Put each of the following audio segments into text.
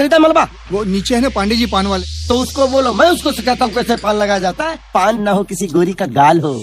खरीदा मलबा? वो नीचे है ना पांडे जी पान वाले। तो उसको बोलो, मैं उसको सिखाता हूँ कैसे पान लगाया जाता है। पान ना हो किसी गोरी का गाल हो।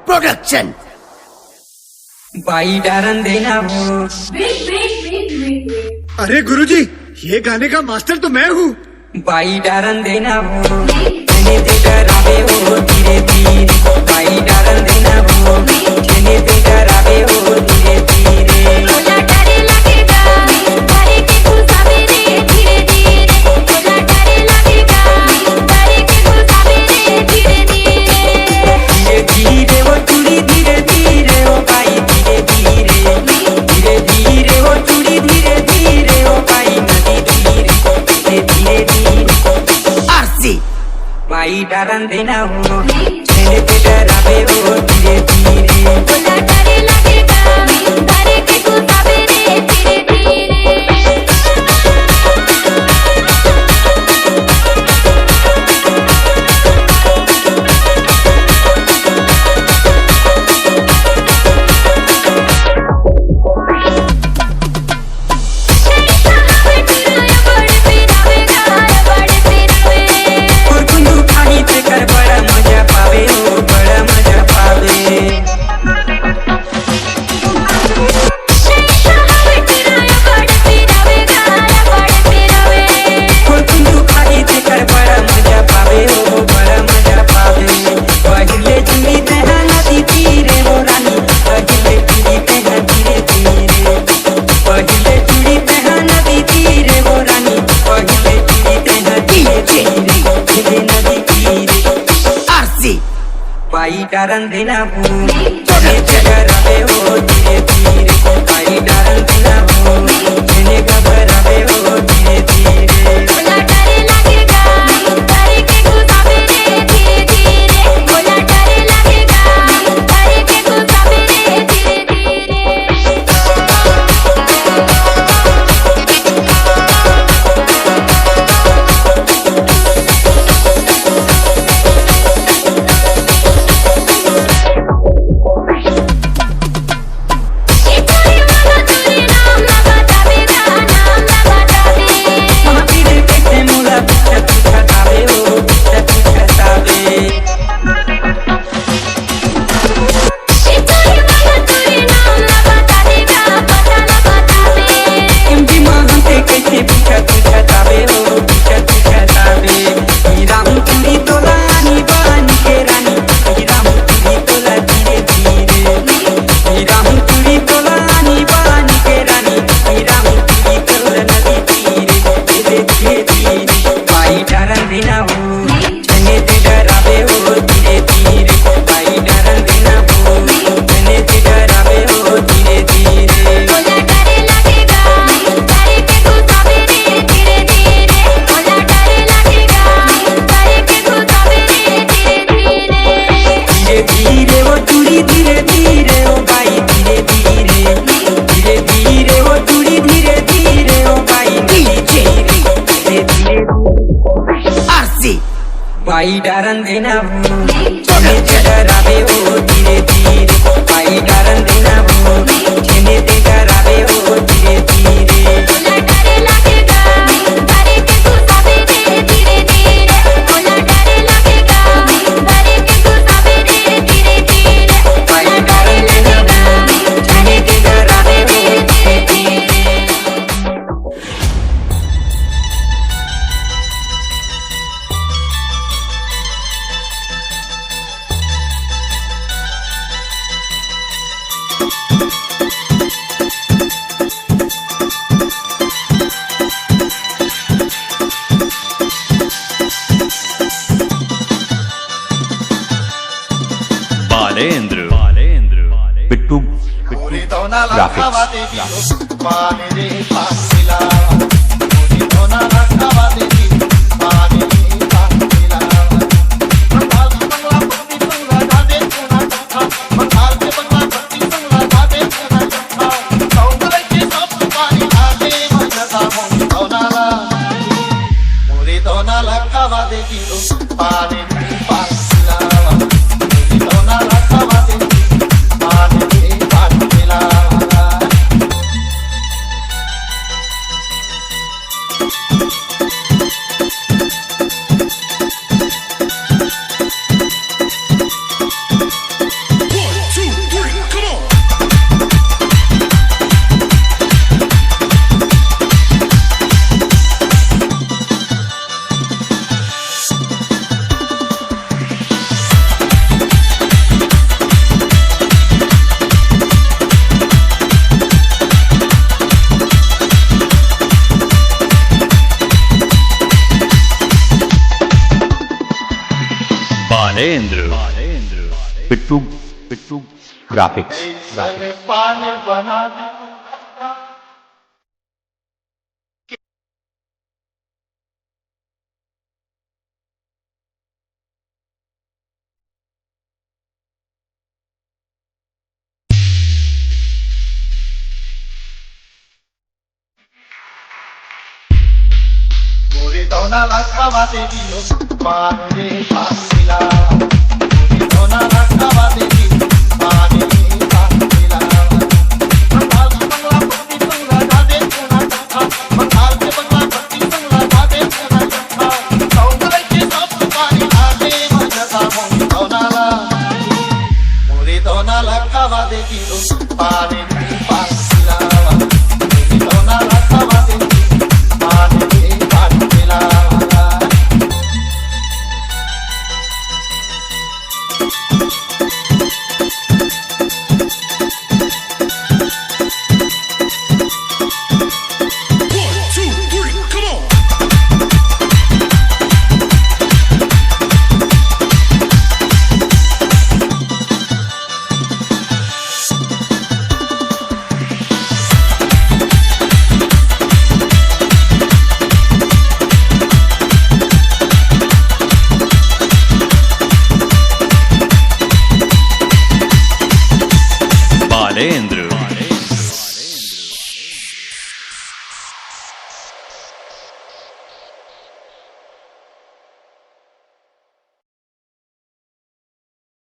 प्रोडक्शन भाई डरन देना हो। अरे गुरुजी, ये गाने का मास्टर तो मैं हूँ। भाई डरन देना हो, कहने पे डरावे हो धीरे धीरे। भाई डरन देना हो, कहने पे डरावे हो धीरे धीरे। भाई डरन देना हो, कहने पे डरावे हो धीरे धीरे। डरे लगेगा, डरे के तू सवेरे धीरे धीरे। कर बड़ा बाई डारन देना हो चने घबरावे हो धीरे धीरे बाई डारन देना हो चने घबरावे हो धीरे धीरे बोला डर लगेगा डर के गुस्सा में धीरे धीरे बोला डर लगेगा डर के गुस्सा में धीरे धीरे बाई डारन देना हो चने घबरावे हो धीरे धीरे बाई डारन देना हो चने घबरावे हो धीरे धीरे बोला डर लगेगा डर के गुस्सा में धीरे धीरे बोला डर लगेगा डर के गुस्सा में धीरे धीरे बाई डारन देना हो चने घबरावे हो धीरे धीरे Balendra Pittu graphics Balendra Pittu graphics Dona la cava de Dios, Padre Pasila. Dona la cava de Dios, Padre Pasila. Mangal ke bangla pati bangla dade puna katha. Mangal ke bangla pati bangla dade puna katha. Saundar ke sab pari aage majasa mon dona la. Muri dona la cava de Dios, Padre Pasila.